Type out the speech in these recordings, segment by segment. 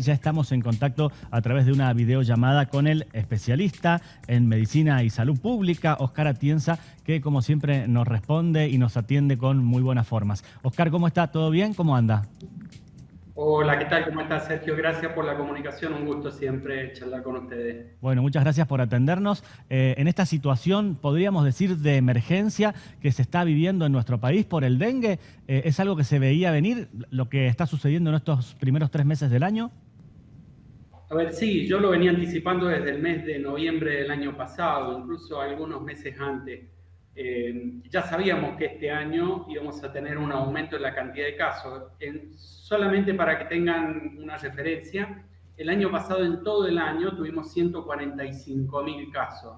ya estamos en contacto a través de una videollamada con el especialista en medicina y salud pública, Oscar Atienza, que como siempre nos responde y nos atiende con muy buenas formas. Oscar, ¿cómo está? ¿Todo bien? ¿Cómo anda? Hola, ¿qué tal? ¿Cómo estás, Sergio? Gracias por la comunicación. Un gusto siempre charlar con ustedes. Bueno, muchas gracias por atendernos. En esta situación, podríamos decir, de emergencia que se está viviendo en nuestro país por el dengue, ¿es algo que se veía venir, lo que está sucediendo en estos primeros 3 meses del año? A ver, sí, yo lo venía anticipando desde el mes de noviembre del año pasado, incluso algunos meses antes. Ya sabíamos que este año íbamos a tener un aumento en la cantidad de casos. Solamente para que tengan una referencia, el año pasado en todo el año tuvimos 145.000 casos.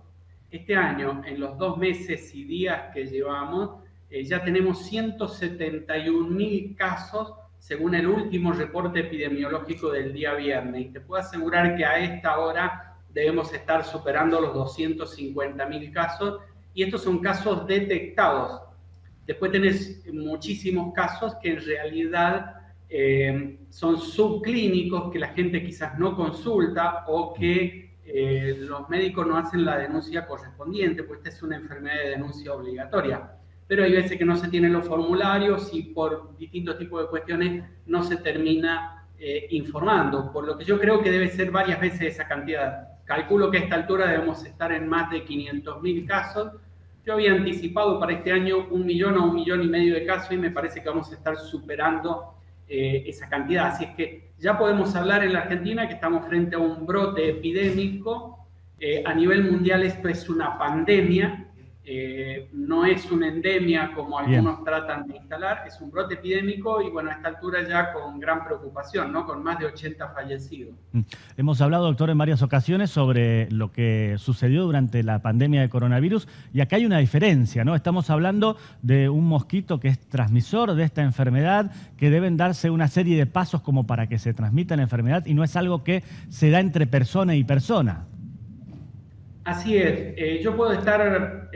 Este año, en los 2 meses y días que llevamos, ya tenemos 171.000 casos según el último reporte epidemiológico del día viernes. Y te puedo asegurar que a esta hora debemos estar superando los 250.000 casos, y estos son casos detectados. Después tenés muchísimos casos que en realidad son subclínicos, que la gente quizás no consulta o que los médicos no hacen la denuncia correspondiente, pues esta es una enfermedad de denuncia obligatoria. Pero hay veces que no se tienen los formularios y por distintos tipos de cuestiones no se termina informando, por lo que yo creo que debe ser varias veces esa cantidad. Calculo que a esta altura debemos estar en más de 500.000 casos. Yo había anticipado para este año 1 millón a 1,5 millones de casos y me parece que vamos a estar superando esa cantidad. Así es que ya podemos hablar en la Argentina que estamos frente a un brote epidémico. A nivel mundial esto es una pandemia. No es una endemia como algunos tratan de instalar, es un brote epidémico y bueno, a esta altura ya con gran preocupación, ¿no? Con más de 80 fallecidos. Hemos hablado, doctor, en varias ocasiones sobre lo que sucedió durante la pandemia de coronavirus y acá hay una diferencia, ¿no? Estamos hablando de un mosquito que es transmisor de esta enfermedad, que deben darse una serie de pasos como para que se transmita la enfermedad y no es algo que se da entre persona y persona. Así es, yo puedo estar,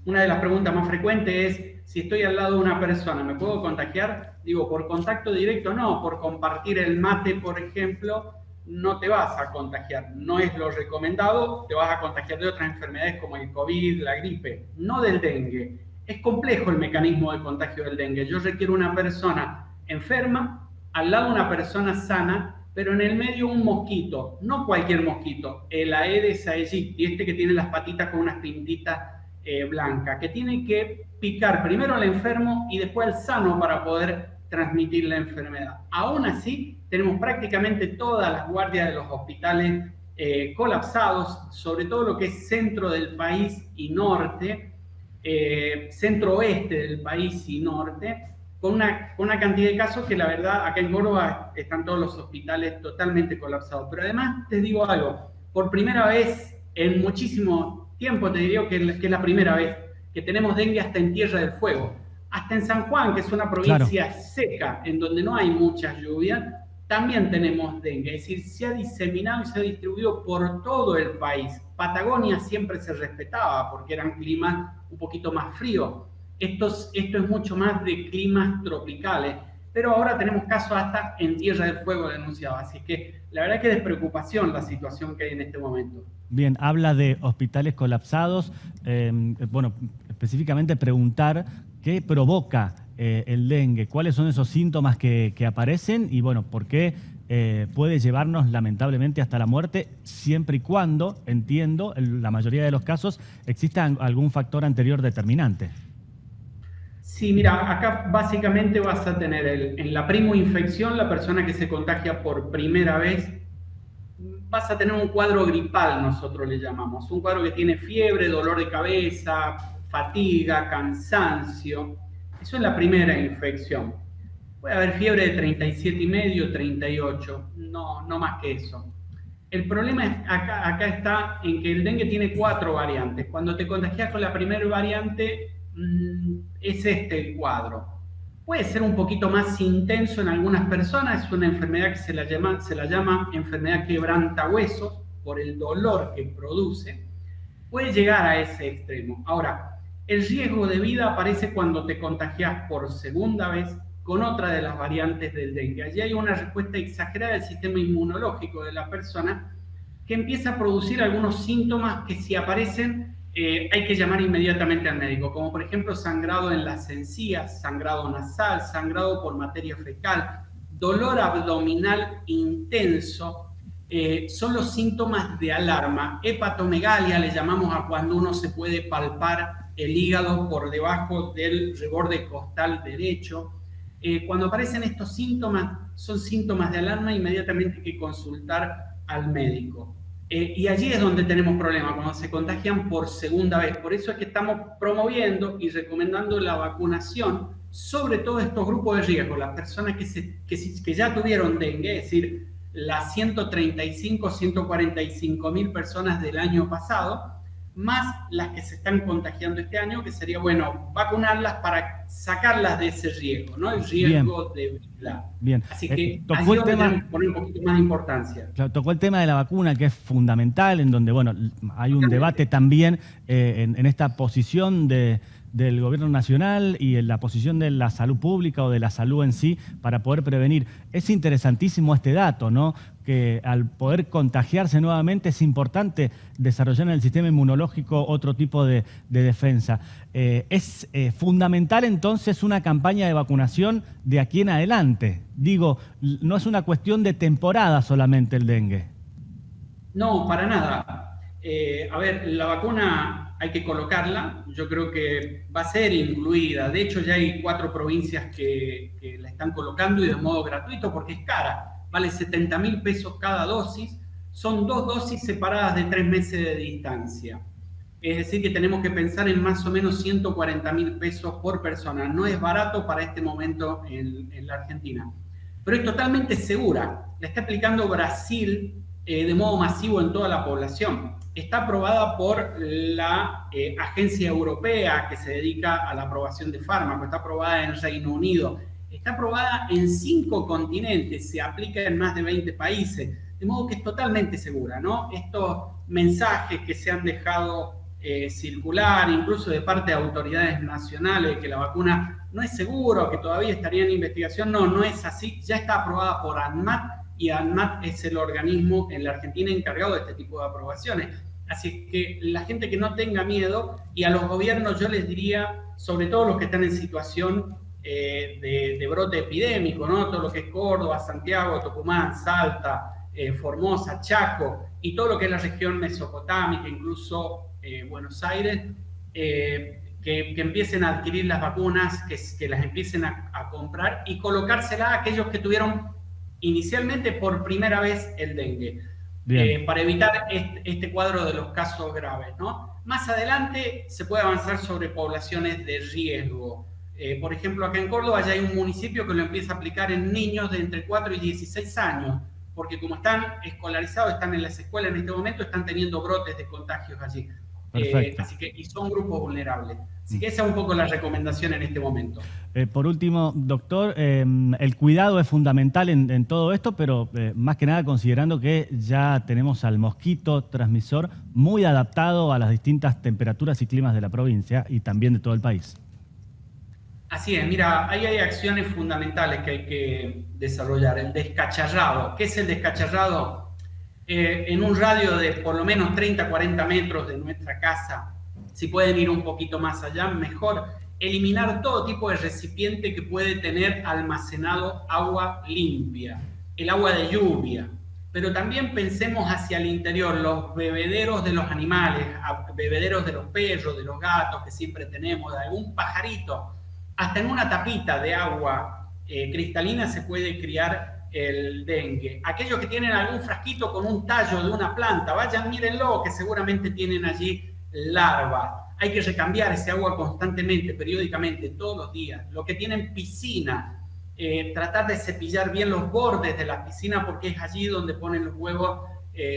una de las preguntas más frecuentes es si estoy al lado de una persona, ¿me puedo contagiar? Digo, por contacto directo no, por compartir el mate, por ejemplo, no te vas a contagiar, no es lo recomendado, te vas a contagiar de otras enfermedades como el COVID, la gripe, no del dengue. Es complejo el mecanismo de contagio del dengue, yo requiero una persona enferma, al lado una persona sana, pero en el medio un mosquito, no cualquier mosquito, el Aedes aegypti, este que tiene las patitas con unas pintitas blancas, que tiene que picar primero al enfermo y después al sano para poder transmitir la enfermedad. Aún así, tenemos prácticamente todas las guardias de los hospitales colapsados, sobre todo lo que es centro del país y norte, centro-oeste del país y norte, con una cantidad de casos que la verdad acá en Córdoba están todos los hospitales totalmente colapsados. Pero además te digo algo, por primera vez en muchísimo tiempo, te diría que es la primera vez que tenemos dengue hasta en Tierra del Fuego. Hasta en San Juan, que es una provincia seca, en donde no hay muchas lluvias, también tenemos dengue. Es decir, se ha diseminado y se ha distribuido por todo el país. Patagonia siempre se respetaba porque eran climas un poquito más fríos. Esto es mucho más de climas tropicales, pero ahora tenemos casos hasta en Tierra del Fuego denunciados, así que la verdad que es de preocupación la situación que hay en este momento. Bien, habla de hospitales colapsados, bueno, específicamente preguntar qué provoca el dengue, cuáles son esos síntomas que aparecen y bueno, por qué puede llevarnos lamentablemente hasta la muerte, siempre y cuando, entiendo, en la mayoría de los casos, exista algún factor anterior determinante. Sí, mira, acá básicamente vas a tener en la primoinfección, la persona que se contagia por primera vez, vas a tener un cuadro gripal, nosotros le llamamos, un cuadro que tiene fiebre, dolor de cabeza, fatiga, cansancio. Eso es la primera infección. Puede haber fiebre de 37,5, 38, no más que eso. El problema acá está en que el dengue tiene 4 variantes. Cuando te contagias con la primera variante, es este el cuadro. Puede ser un poquito más intenso en algunas personas, es una enfermedad que se la llama enfermedad quebrantahuesos por el dolor que produce. Puede llegar a ese extremo. Ahora, el riesgo de vida aparece cuando te contagias por segunda vez con otra de las variantes del dengue. Allí hay una respuesta exagerada del sistema inmunológico de la persona que empieza a producir algunos síntomas que si aparecen hay que llamar inmediatamente al médico, como por ejemplo sangrado en las encías, sangrado nasal, sangrado por materia fecal, dolor abdominal intenso. Son los síntomas de alarma. Hepatomegalia le llamamos a cuando uno se puede palpar el hígado por debajo del reborde costal derecho. Cuando aparecen estos síntomas, son síntomas de alarma, inmediatamente hay que consultar al médico. Y allí es donde tenemos problemas, cuando se contagian por segunda vez. Por eso es que estamos promoviendo y recomendando la vacunación, sobre todo estos grupos de riesgo, las personas que ya tuvieron dengue, es decir, las 135, 145 mil personas del año pasado, más las que se están contagiando este año, que sería bueno vacunarlas para sacarlas de ese riesgo, ¿no? El riesgo de vida. Bien. Así que tocó el tema, tenemos que poner un poquito más de importancia. Claro, tocó el tema de la vacuna, que es fundamental, en donde, bueno, hay un debate también en esta posición del gobierno nacional y en la posición de la salud pública o de la salud en sí para poder prevenir. Es interesantísimo este dato, ¿no? Que al poder contagiarse nuevamente es importante desarrollar en el sistema inmunológico otro tipo de defensa. Es fundamental entonces una campaña de vacunación de aquí en adelante. Digo, no es una cuestión de temporada solamente el dengue. No, para nada. A ver, la vacuna hay que colocarla, yo creo que va a ser incluida. De hecho, ya hay 4 provincias que la están colocando y de modo gratuito porque es cara. Vale 70.000 pesos cada dosis. Son 2 dosis separadas de 3 meses de distancia. Es decir, que tenemos que pensar en más o menos 140.000 pesos por persona. No es barato para este momento en la Argentina. Pero es totalmente segura. La está aplicando Brasil de modo masivo en toda la población. Está aprobada por la agencia europea que se dedica a la aprobación de fármacos, está aprobada en Reino Unido, está aprobada en 5 continentes, se aplica en más de 20 países, de modo que es totalmente segura, ¿no? Estos mensajes que se han dejado circular, incluso de parte de autoridades nacionales, de que la vacuna no es segura, que todavía estaría en investigación, no es así, ya está aprobada por ANMAT, y ANMAT es el organismo en la Argentina encargado de este tipo de aprobaciones. Así que la gente que no tenga miedo, y a los gobiernos yo les diría, sobre todo los que están en situación de brote epidémico, ¿no? Todo lo que es Córdoba, Santiago, Tucumán, Salta, Formosa, Chaco, y todo lo que es la región mesopotámica, incluso Buenos Aires, que empiecen a adquirir las vacunas, que las empiecen a comprar y colocárselas a aquellos que tuvieron inicialmente por primera vez el dengue. Para evitar este cuadro de los casos graves, ¿no? Más adelante se puede avanzar sobre poblaciones de riesgo. Por ejemplo, acá en Córdoba ya hay un municipio que lo empieza a aplicar en niños de entre 4 y 16 años, porque como están escolarizados, están en las escuelas en este momento, están teniendo brotes de contagios allí. Así que, y son grupos vulnerables. Así que esa es un poco la recomendación en este momento. Por último, doctor, el cuidado es fundamental en todo esto, pero más que nada considerando que ya tenemos al mosquito transmisor muy adaptado a las distintas temperaturas y climas de la provincia y también de todo el país. Así es, mira, ahí hay acciones fundamentales que hay que desarrollar. El descacharrado. ¿Qué es el descacharrado? En un radio de por lo menos 30, 40 metros de nuestra casa, si pueden ir un poquito más allá, mejor. Eliminar todo tipo de recipiente que puede tener almacenado agua limpia, el agua de lluvia. Pero también pensemos hacia el interior, los bebederos de los animales, bebederos de los perros, de los gatos que siempre tenemos, de algún pajarito. Hasta en una tapita de agua cristalina se puede criar el dengue. Aquellos que tienen algún frasquito con un tallo de una planta, vayan, mírenlo, que seguramente tienen allí larvas. Hay que recambiar ese agua constantemente, periódicamente, todos los días. Los que tienen piscina, tratar de cepillar bien los bordes de la piscina porque es allí donde ponen los huevos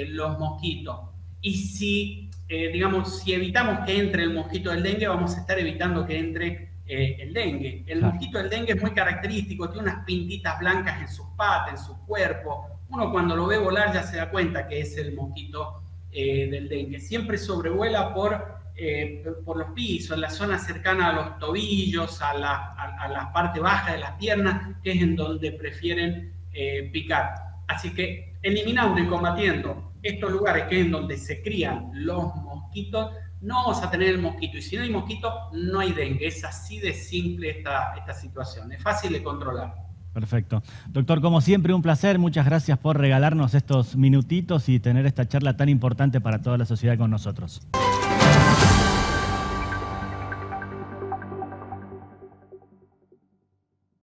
los mosquitos. Y si, si evitamos que entre el mosquito del dengue, vamos a estar evitando que entre el dengue. El mosquito del dengue es muy característico, tiene unas pintitas blancas en sus patas, en su cuerpo. Uno cuando lo ve volar ya se da cuenta que es el mosquito del dengue. Siempre sobrevuela por por los pisos, en la zona cercana a los tobillos, a la parte baja de las piernas, que es en donde prefieren picar. Así que eliminando y combatiendo estos lugares que es en donde se crían los mosquitos, no vamos a tener el mosquito. Y si no hay mosquito, no hay dengue. Es así de simple esta situación. Es fácil de controlar. Perfecto. Doctor, como siempre, un placer. Muchas gracias por regalarnos estos minutitos y tener esta charla tan importante para toda la sociedad con nosotros.